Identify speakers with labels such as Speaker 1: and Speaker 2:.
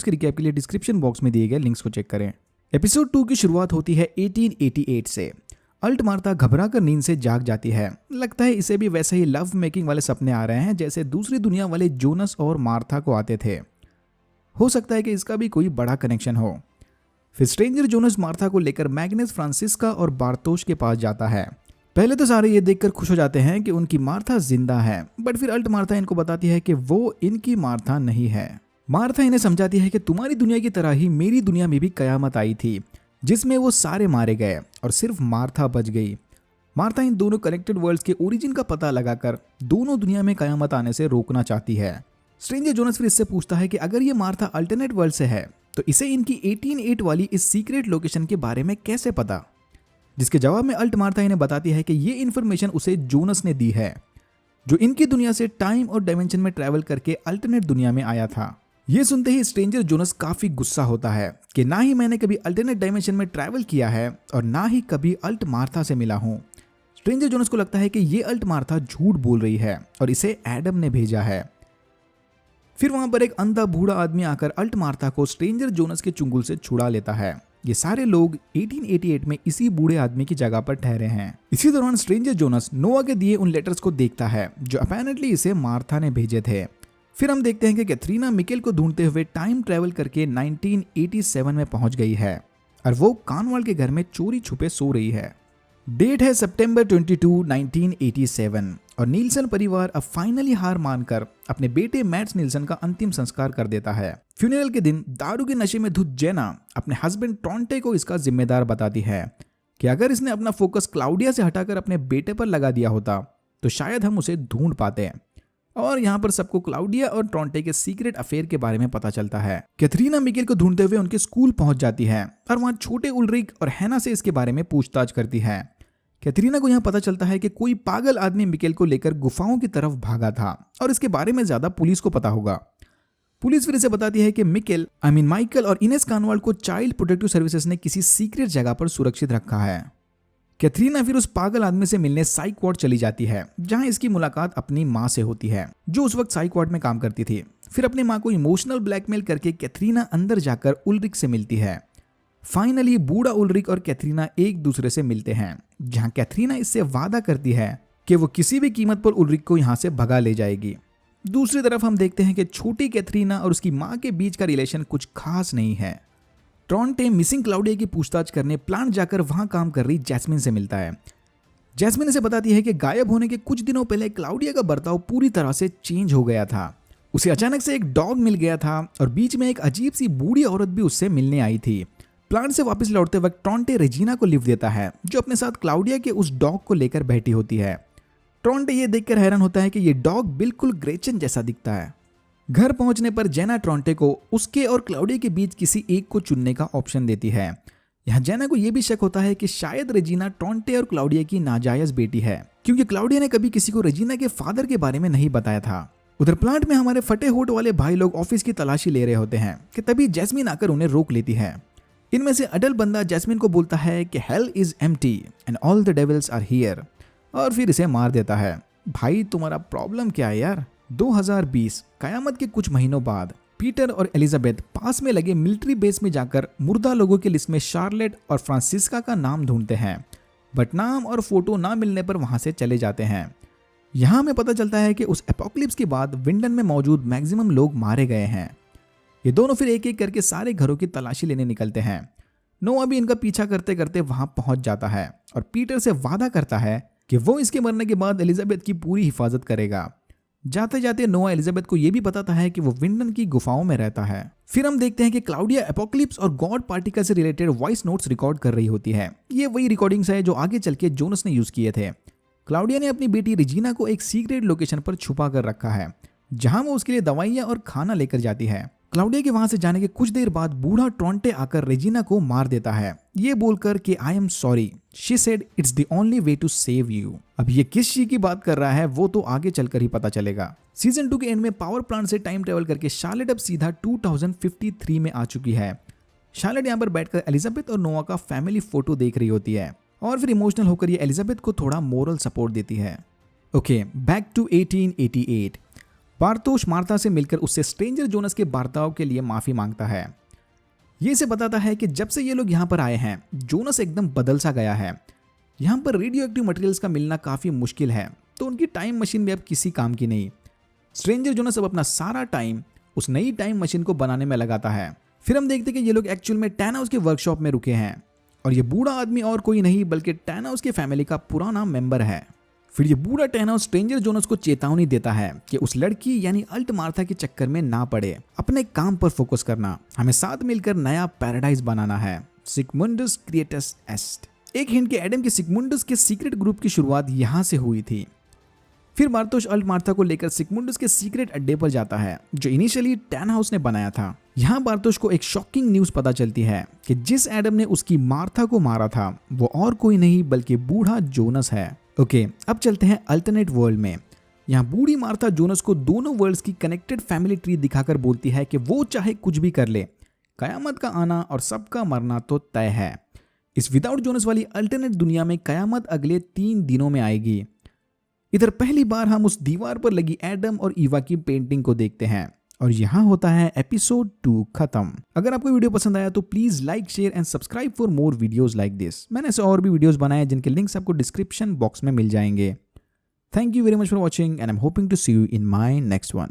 Speaker 1: उसके रिकैप के लिए डिस्क्रिप्शन बॉक्स में दिए गए लिंक्स को चेक करें। एपिसोड 2 की शुरुआत होती है 1888 से। अल्ट मार्था घबरा कर नींद से जाग जाती है। लगता है इसे भी वैसे ही लव मेकिंग वाले सपने आ रहे हैं जैसे दूसरी दुनिया वाले जोनस और मार्था को आते थे। हो सकता है कि इसका भी कोई बड़ा कनेक्शन हो। फिर स्ट्रेंजर जोनस मार्था को लेकर मैग्नेस फ्रांसिस्का और बार्थोश के पास जाता है। पहले तो सारे ये देखकर खुश हो जाते हैं कि उनकी मार्था जिंदा है, बट फिर अल्ट मार्था इनको बताती है कि वो इनकी मार्था नहीं है। मार्था इन्हें समझाती है कि तुम्हारी दुनिया की तरह ही मेरी दुनिया में भी कयामत आई थी जिसमें वो सारे मारे गए और सिर्फ मार्था बच गई। मार्था इन दोनों कनेक्टेड वर्ल्ड्स के ओरिजिन का पता लगाकर दोनों दुनिया में कयामत आने से रोकना चाहती है। स्ट्रेंजर जोनस फिर इससे पूछता है कि अगर ये मार्था अल्टरनेट वर्ल्ड से है तो इसे इनकी 188 वाली इस सीक्रेट लोकेशन के बारे में कैसे पता, जिसके जवाब में अल्ट मार्था इन्हें बताती है कि ये इन्फॉर्मेशन उसे जोनस ने दी है जो इनकी दुनिया से टाइम और डायमेंशन में ट्रैवल करके अल्टरनेट दुनिया में आया था। ये सुनते ही स्ट्रेंजर जोनस काफी गुस्सा होता है कि ना ही मैंने कभी अल्टरनेट डायमेंशन में ट्रैवल किया है और ना ही कभी अल्ट मार्था से मिला हूं। स्ट्रेंजर जोनस को लगता है कि ये अल्ट मार्था झूठ बोल रही है और इसे एडम ने भेजा है। फिर वहां पर एक अंधा बूढ़ा आदमी आकर अल्ट मार्था को स्ट्रेंजर जोनस के चुंगल से छुड़ा लेता है। ये सारे लोग 1888 में इसी बूढ़े आदमी की जगह पर ठहरे हैं। इसी दौरान स्ट्रेंजर जोनस नोआ के दिए उन लेटर्स को देखता है जो अपेरेंटली इसे मार्था ने भेजे थे। फिर हम देखते हैं कि कैथरीना मिकेल को ढूंढते हुए टाइम ट्रेवल करके 1987 में पहुंच गई है और वो कानवाल के घर में चोरी छुपे सो रही है। डेट है सितंबर 22, 1987 और नीलसन परिवार अब फाइनली हार मानकर अपने बेटे मैट्स नीलसन का अंतिम संस्कार कर देता है। फ्यूनरल के दिन दारू के नशे में धुत जेना अपने हस्बैंड टॉन्टे को इसका जिम्मेदार बताती है कि अगर इसने अपना फोकस क्लाउडिया से हटाकर अपने बेटे पर लगा दिया होता तो शायद हम उसे ढूंढ पाते। और यहाँ पर सबको क्लाउडिया और टॉन्टे के सीक्रेट अफेयर के बारे में पता चलता है। कैथरीना मिकेल को ढूंढते हुए उनके स्कूल पहुंच जाती है और वहां छोटे उल्रिक और हैना से इसके बारे में पूछताछ करती है। कैथरीना को यहाँ पता चलता है कि कोई पागल आदमी मिकेल को लेकर गुफाओं की तरफ भागा था और इसके बारे में ज्यादा पुलिस को पता होगा। पुलिस फिर इसे बताती है कि माइकल और इनेस कानवाल को चाइल्ड प्रोटेक्टिव सर्विसेज ने किसी सीक्रेट जगह पर सुरक्षित रखा है। कैथरीना फिर उस पागल आदमी से मिलने साइक वार्ड चली जाती है जहां इसकी मुलाकात अपनी मां से होती है जो उस वक्त साइक वार्ड में काम करती थी। फिर अपनी मां को इमोशनल ब्लैकमेल करके कैथरीना अंदर जाकर उल्रिक से मिलती है। फाइनली बूढ़ा उल्रिक और कैथरीना एक दूसरे से मिलते हैं जहां कैथरीना इससे वादा करती है कि वो किसी भी कीमत पर उल्रिक को यहां से भगा ले जाएगी। दूसरी तरफ हम देखते हैं कि छोटी कैथरीना और उसकी मां के बीच का रिलेशन कुछ खास नहीं है। टॉन्टे मिसिंग क्लाउडिया की पूछताछ करने प्लांट जाकर वहां काम कर रही जैस्मिन से मिलता है। जैस्मिन इसे बताती है कि गायब होने के कुछ दिनों पहले क्लाउडिया का बर्ताव पूरी तरह से चेंज हो गया था। उसे अचानक से एक डॉग मिल गया था और बीच में एक अजीब सी बूढ़ी औरत भी उससे मिलने आई थी। प्लांट से वापस लौटते वक्त टॉन्टे रेजिना को लिफ्ट देता है जो अपने साथ क्लाउडिया के उस डॉग को लेकर बैठी होती है। टॉन्टे ये देखकर हैरान होता है कि ये डॉग बिल्कुल ग्रेचन जैसा दिखता है। घर पहुंचने पर जेना टॉन्टे को उसके और क्लाउडिया के बीच किसी एक को चुनने का ऑप्शन देती है। यहाँ जेना को यह भी शक होता है कि शायद रेजिना टॉन्टे और क्लाउडिया की नाजायज बेटी है क्योंकि क्लाउडिया ने कभी किसी को रेजिना के फादर के बारे में नहीं बताया था। उधर प्लांट में हमारे फटे होठ वाले भाई लोग ऑफिस की तलाशी ले रहे होते हैं कि तभी जैस्मिन आकर उन्हें रोक लेती है। इनमें से अडल बंदा जैस्मिन को बोलता है कि hell is empty and all the devils are here और फिर इसे मार देता है। भाई तुम्हारा प्रॉब्लम क्या है यार। 2020 कयामत के कुछ महीनों बाद पीटर और एलिजाबेथ पास में लगे मिलिट्री बेस में जाकर मुर्दा लोगों की लिस्ट में शार्लेट और फ्रांसिस्का का नाम ढूंढते हैं, बट नाम और फोटो ना मिलने पर वहां से चले जाते हैं। यहां हमें पता चलता है कि उस एपोक्लिप्स के बाद विंडन में मौजूद मैक्सिमम लोग मारे गए हैं। ये दोनों फिर एक एक करके सारे घरों की तलाशी लेने निकलते हैं। नोआ भी इनका पीछा करते करते वहां पहुंच जाता है और पीटर से वादा करता है कि वो इसके मरने के बाद एलिजाबेथ की पूरी हिफाजत करेगा। जाते जाते नोआ एलिजाबेथ को यह भी बताता है कि वो विंडन की गुफाओं में रहता है। फिर हम देखते हैं कि क्लाउडिया एपोक्लिप्स और गॉड पार्टिकल से रिलेटेड वॉइस नोट्स रिकॉर्ड कर रही होती है। ये वही रिकॉर्डिंग्स है जो आगे चल के जोनस ने यूज किए थे। क्लाउडिया ने अपनी बेटी रेजिना को एक सीक्रेट लोकेशन पर छुपा कर रखा है जहां वो उसके लिए दवाइयां और खाना लेकर जाती है। क्लाउडिया के वहां से जाने के कुछ देर बाद बूढ़ा टॉन्टे आकर रेजिना को मार देता है ये बोलकर कि I am sorry, she said it's the only way to save you. अब ये किस शी की बात कर रहा है वो तो आगे चलकर ही पता चलेगा। सीजन 2 के एंड में पावर प्लांट से टाइम ट्रेवल करके शार्लेट अब सीधा 2053 में आ चुकी है। शार्लेट यहाँ पर बैठकर एलिजाबेथ और नोआ का फैमिली फोटो देख रही होती है और फिर इमोशनल होकर ये एलिजाबेथ को थोड़ा मोरल सपोर्ट देती है। Okay, back to 1888। Bartosz Martha से मिलकर उससे स्ट्रेंजर जोनस के बर्ताव के लिए माफी मांगता है। ये से बताता है कि जब से ये लोग यहाँ पर आए हैं जोनस एकदम बदल सा गया है। यहाँ पर रेडियो एक्टिव मटेरियल्स का मिलना काफी मुश्किल है, तो उनकी टाइम मशीन भी अब किसी काम की नहीं। स्ट्रेंजर जोनस अब अपना सारा टाइम उस नई टाइम मशीन को बनाने में लगाता है। फिर हम देखते हैं कि ये लोग एक्चुअल में टैनहाउस के वर्कशॉप में रुके हैं और ये बूढ़ा आदमी और कोई नहीं बल्कि टैनहाउस के फैमिली का पुराना मेंबर है। फिर ये बूढ़ा टैनहाउस स्ट्रेंजर जोनस को चेतावनी देता है कि उस लड़की यानी अल्ट मार्था के चक्कर में ना पड़े, अपने काम पर फोकस करना, हमें साथ मिलकर नया पैराडाइज बनाना है। सिगमुंडस क्रिएटस एस्ट। एक हिंट के एडम के सिगमुंडस के सीक्रेट ग्रुप की शुरुआत यहाँ से हुई थी। फिर बारतोश अल्ट मार्था को लेकर सिगमुंडस के सीक्रेट अड्डे पर जाता है जो इनिशियली टैनहाउस ने बनाया था। यहाँ बारतोश को एक शॉकिंग न्यूज पता चलती है कि जिस एडम ने उसकी मार्था को मारा था वो और कोई नहीं बल्कि बूढ़ा जोनस है। ओके, अब चलते हैं अल्टरनेट वर्ल्ड में। यहाँ बूढ़ी मार्था जोनस को दोनों वर्ल्ड्स की कनेक्टेड फैमिली ट्री दिखाकर बोलती है कि वो चाहे कुछ भी कर ले, कयामत का आना और सबका मरना तो तय है। इस विदाउट जोनस वाली अल्टरनेट दुनिया में कयामत अगले 3 दिनों में आएगी। इधर पहली बार हम उस दीवार पर लगी एडम और ईवा की पेंटिंग को देखते हैं और यहाँ होता है एपिसोड 2 खत्म। अगर आपको वीडियो पसंद आया तो please like, share and subscribe for more videos like this. मैंने ऐसे और भी वीडियोस बनाए जिनके लिंक्स आपको डिस्क्रिप्शन बॉक्स में मिल जाएंगे। Thank you very much for watching and I am hoping to see you in my next one.